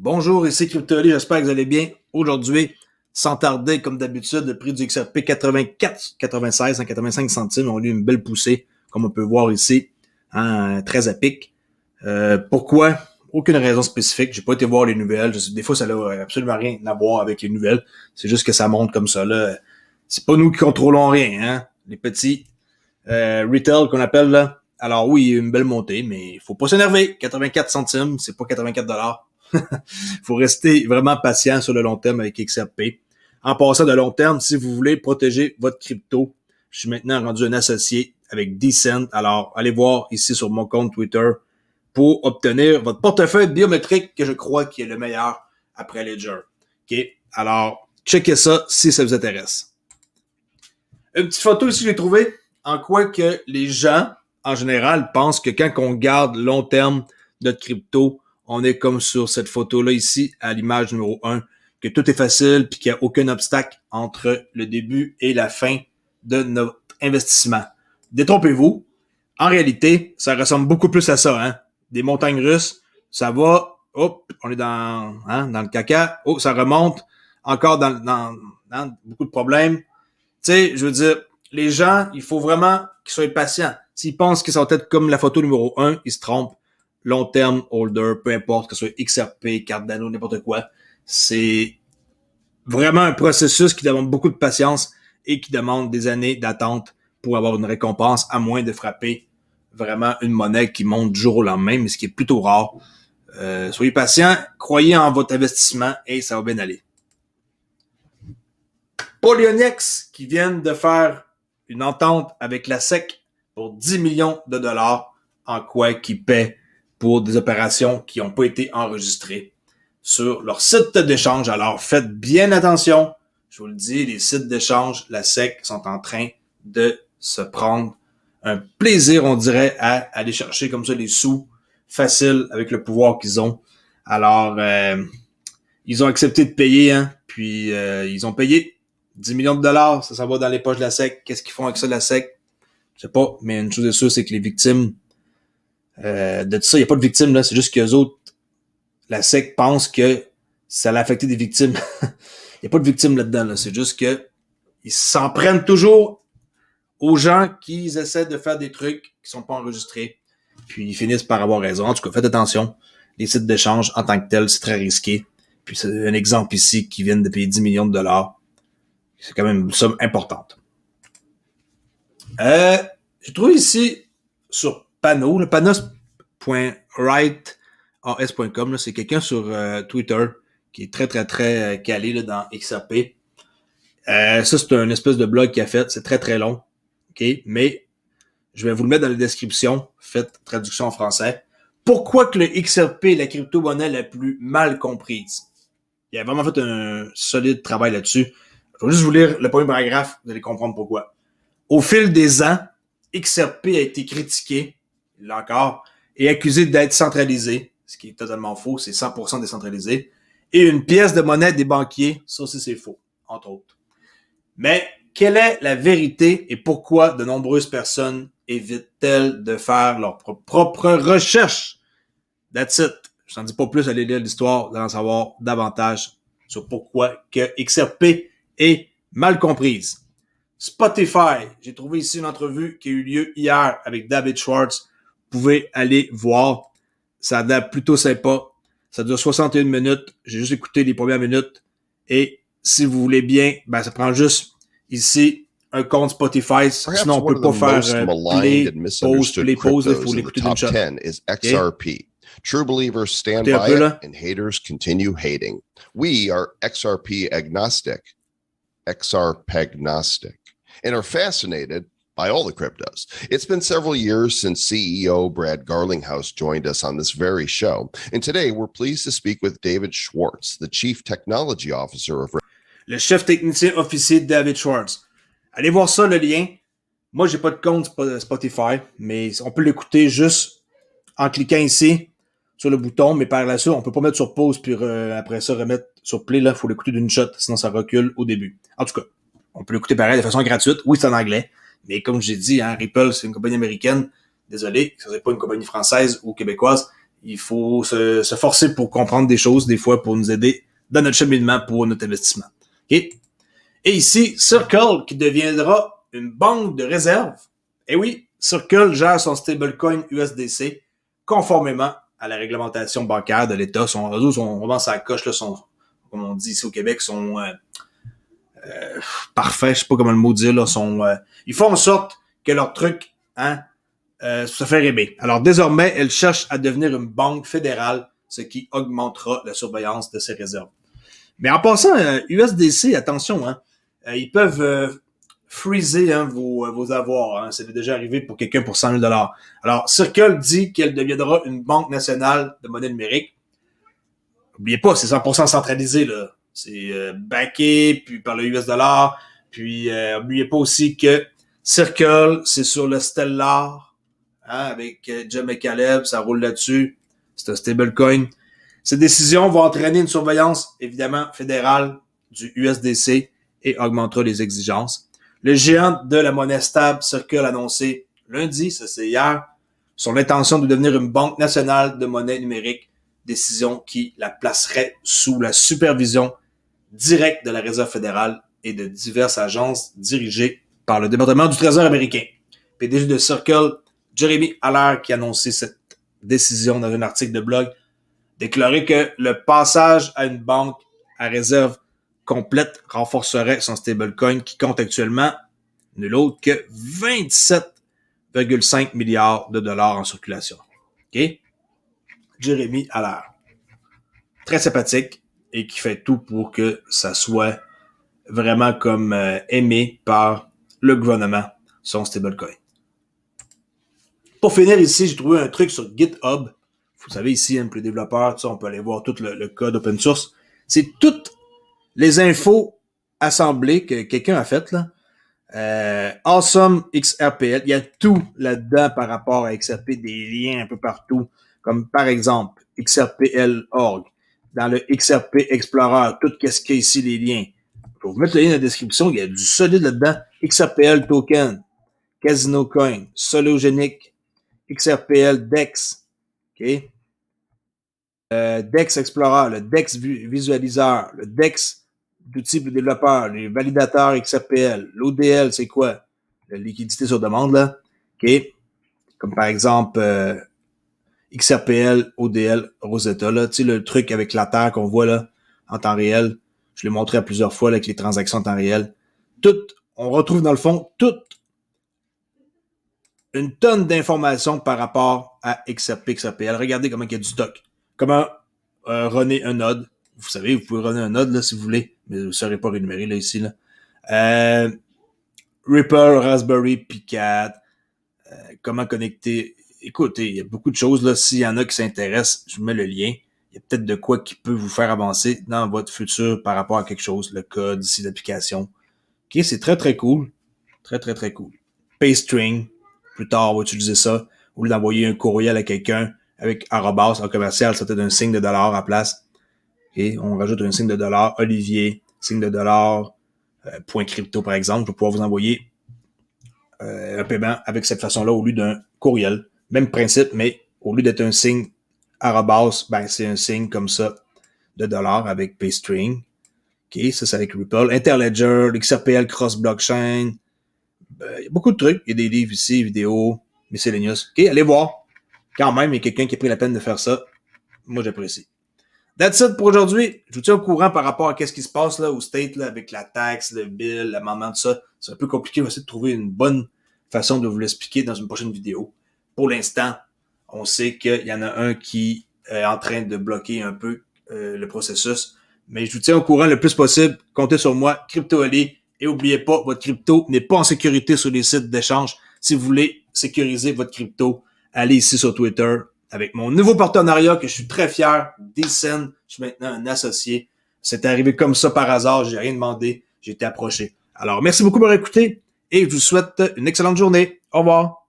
Bonjour, ici CryptoAli, j'espère que vous allez bien. Aujourd'hui, sans tarder, comme d'habitude, le prix du XRP 84,96 à 85 centimes. On a eu une belle poussée, comme on peut voir ici, très à pic. Pourquoi? Aucune raison spécifique. J'ai pas été voir les nouvelles. Des fois, ça n'a absolument rien à voir avec les nouvelles. C'est juste que ça monte comme ça. Là. C'est pas nous qui contrôlons rien, hein? Les petits retail qu'on appelle là. Alors oui, il y a une belle montée, mais il faut pas s'énerver. 84 centimes, c'est pas 84 $. Faut rester vraiment patient sur le long terme avec XRP. En passant de long terme, si vous voulez protéger votre crypto, je suis maintenant rendu un associé avec Decent. Alors, allez voir ici sur mon compte Twitter pour obtenir votre portefeuille biométrique que je crois qui est le meilleur après Ledger. OK? Alors, checkez ça si ça vous intéresse. Une petite photo ici que j'ai trouvée en quoi que les gens, en général, pensent que quand on garde long terme notre crypto, on est comme sur cette photo-là ici, à l'image numéro 1, que tout est facile puis qu'il n'y a aucun obstacle entre le début et la fin de notre investissement. Détrompez-vous. En réalité, ça ressemble beaucoup plus à ça, hein. Des montagnes russes, ça va, hop, on est dans le caca, oh, ça remonte, encore dans beaucoup de problèmes. Tu sais, je veux dire, les gens, il faut vraiment qu'ils soient patients. S'ils pensent que ça va être comme la photo numéro 1, ils se trompent. Long term holder, peu importe, que ce soit XRP, Cardano, n'importe quoi. C'est vraiment un processus qui demande beaucoup de patience et qui demande des années d'attente pour avoir une récompense, à moins de frapper vraiment une monnaie qui monte du jour au lendemain, mais ce qui est plutôt rare. Soyez patient, croyez en votre investissement et ça va bien aller. Poloniex qui viennent de faire une entente avec la SEC pour 10 millions de dollars en quoi qu'ils paient pour des opérations qui n'ont pas été enregistrées sur leur site d'échange. Alors, faites bien attention. Je vous le dis, les sites d'échange, la SEC, sont en train de se prendre un plaisir, on dirait, à aller chercher comme ça les sous faciles avec le pouvoir qu'ils ont. Alors, ils ont accepté de payer, hein, puis ils ont payé 10 millions de dollars. Ça va dans les poches de la SEC. Qu'est-ce qu'ils font avec ça, la SEC? Je sais pas, mais une chose est sûre, c'est que les victimes de tout ça, il n'y a pas de victimes, là. C'est juste qu'eux autres, la SEC pense que ça l'a affecté des victimes. Il n'y a pas de victimes là-dedans, là. C'est juste que ils s'en prennent toujours aux gens qui essaient de faire des trucs qui sont pas enregistrés. Puis ils finissent par avoir raison. En tout cas, faites attention. Les sites d'échange, en tant que tels, c'est très risqué. Puis c'est un exemple ici qui viennent de payer 10 millions de dollars. C'est quand même une somme importante. J'ai trouvé ici sur Pano, le panos.writeas.com, c'est quelqu'un sur Twitter qui est très, très, très calé là, dans XRP. Ça, c'est un espèce de blog qu'il a fait. C'est très, très long. OK? Mais je vais vous le mettre dans la description. Faites traduction en français. Pourquoi que le XRP est la crypto-monnaie la plus mal comprise? Il a vraiment fait un solide travail là-dessus. Je vais juste vous lire le premier paragraphe. Vous allez comprendre pourquoi. Au fil des ans, XRP a été critiqué, là encore, et accusé d'être centralisé, ce qui est totalement faux, c'est 100% décentralisé, et une pièce de monnaie des banquiers, ça aussi c'est faux, entre autres. Mais quelle est la vérité et pourquoi de nombreuses personnes évitent-elles de faire leur propre recherche? That's it. Je n'en dis pas plus, allez lire l'histoire, d'en savoir davantage sur pourquoi que XRP est mal comprise. Spotify, j'ai trouvé ici une entrevue qui a eu lieu hier avec David Schwartz. Vous pouvez aller voir. Ça a l'air plutôt sympa. Ça dure 61 minutes. J'ai juste écouté les premières minutes. Et si vous voulez bien, ben ça prend juste ici un compte Spotify. Sinon, on peut pas faire play, pause. Il faut l'écouter d'une shot. XRP. True believers stand by it and haters continue hating. We are XRP agnostic. And are fascinated by all the cryptos. It's been several years since CEO Brad Garlinghouse joined us on this very show. And today we're pleased to speak with David Schwartz, the Chief Technology Officer of... Le chef technicien officier de David Schwartz. Allez voir ça, le lien. Moi, j'ai pas de compte Spotify, mais on peut l'écouter juste en cliquant ici sur le bouton, mais par la suite, on peut pas mettre sur pause puis après ça remettre sur play. Là, faut l'écouter d'une shot, sinon ça recule au début. En tout cas, on peut l'écouter pareil de façon gratuite. Oui, c'est en anglais, mais comme j'ai dit, hein, Ripple, c'est une compagnie américaine. Désolé, ce n'est pas une compagnie française ou québécoise. il faut se forcer pour comprendre des choses, des fois, pour nous aider dans notre cheminement pour notre investissement. Okay? Et ici, Circle qui deviendra une banque de réserve. Et oui, Circle gère son stablecoin USDC conformément à la réglementation bancaire de l'État. Son réseau sont vraiment sa coche, là, sont, comme on dit ici au Québec, sont parfaits, je sais pas comment le mot dire, là, ils font en sorte que leur truc se fait rêver. Alors désormais, elle cherche à devenir une banque fédérale, ce qui augmentera la surveillance de ses réserves. Mais en passant, USDC, attention, ils peuvent freezer vos avoirs. Ça m'est déjà arrivé pour quelqu'un pour 100 000 $. Alors, Circle dit qu'elle deviendra une banque nationale de monnaie numérique. N'oubliez pas, c'est 100% centralisé, là. C'est backé, puis par le US dollar. Puis, n'oubliez pas aussi que Circle, c'est sur le Stellar, avec Jim et Caleb, ça roule là-dessus. C'est un stablecoin. Ces décisions vont entraîner une surveillance, évidemment, fédérale du USDC et augmentera les exigences. Le géant de la monnaie stable Circle a annoncé lundi, ça c'est hier, son intention de devenir une banque nationale de monnaie numérique, décision qui la placerait sous la supervision directe de la Réserve fédérale et de diverses agences dirigées par le département du Trésor américain. PDG de Circle, Jeremy Allaire, qui a annoncé cette décision dans un article de blog, déclarait que le passage à une banque à réserve complète renforcerait son stablecoin qui compte actuellement nul autre que 27,5 milliards de dollars en circulation. OK? Jeremy Allaire. Très sympathique et qui fait tout pour que ça soit vraiment comme aimé par le gouvernement, son stablecoin. Pour finir ici, j'ai trouvé un truc sur GitHub. Vous savez ici, pour les développeurs, on peut aller voir tout le code open source. C'est toutes les infos assemblées que quelqu'un a faites, là. Awesome XRPL, il y a tout là-dedans par rapport à XRP, des liens un peu partout, comme par exemple XRPL.org, dans le XRP Explorer, tout ce qu'il y a ici, les liens. Je vais vous mettre le lien dans la description, il y a du solide là-dedans. XRPL Token, Casino Coin, Sologenic, XRPL DEX, OK? DEX Explorer, le DEX visualiseur, le DEX d'outils pour développeurs, les validateurs XRPL, l'ODL, c'est quoi? La liquidité sur demande, là. OK? Comme par exemple, XRPL, ODL, Rosetta, là. Tu sais, le truc avec la Terre qu'on voit, là, en temps réel. Je l'ai montré à plusieurs fois, là, avec les transactions en temps réel. On retrouve dans le fond, une tonne d'informations par rapport à XRP, XRPL. Regardez comment il y a du stock. Comment runner un node. Vous savez, vous pouvez runner un node là, si vous voulez, mais vous ne serez pas rémunéré là, ici. Là. Ripple, Raspberry Pi 4. Comment connecter. Écoutez, il y a beaucoup de choses. Là. S'il y en a qui s'intéressent, je vous mets le lien. Il y a peut-être de quoi qui peut vous faire avancer dans votre futur par rapport à quelque chose. Le code, ici, l'application. OK, c'est très, très cool. Très, très, très cool. PayString. Plus tard, on va utiliser ça. Au lieu d'envoyer un courriel à quelqu'un avec arrobas en commercial, ça te donne un signe de dollar à place. Okay? On rajoute un signe de dollar, Olivier, signe de dollar, point crypto par exemple. Je vais pouvoir vous envoyer un paiement avec cette façon-là au lieu d'un courriel. Même principe, mais au lieu d'être un signe arrobas, ben c'est un signe comme ça de dollar avec PayString. OK, ça c'est avec Ripple. Interledger, XRPL cross-blockchain. Il y a beaucoup de trucs. Il y a des livres ici, vidéos, miscellaneous. OK, allez voir. Quand même, il y a quelqu'un qui a pris la peine de faire ça. Moi, j'apprécie. That's it pour aujourd'hui. Je vous tiens au courant par rapport à ce qui se passe là au State là, avec la taxe, le bill, l'amendement, tout ça. C'est un peu compliqué. On va essayer de trouver une bonne façon de vous l'expliquer dans une prochaine vidéo. Pour l'instant, on sait qu'il y en a un qui est en train de bloquer un peu le processus. Mais je vous tiens au courant le plus possible. Comptez sur moi, Crypto Ali. Et n'oubliez pas, votre crypto n'est pas en sécurité sur les sites d'échange. Si vous voulez sécuriser votre crypto, allez ici sur Twitter avec mon nouveau partenariat que je suis très fier, Decent. Je suis maintenant un associé. C'est arrivé comme ça par hasard. J'ai rien demandé. J'ai été approché. Alors, merci beaucoup de m'avoir écouté et je vous souhaite une excellente journée. Au revoir.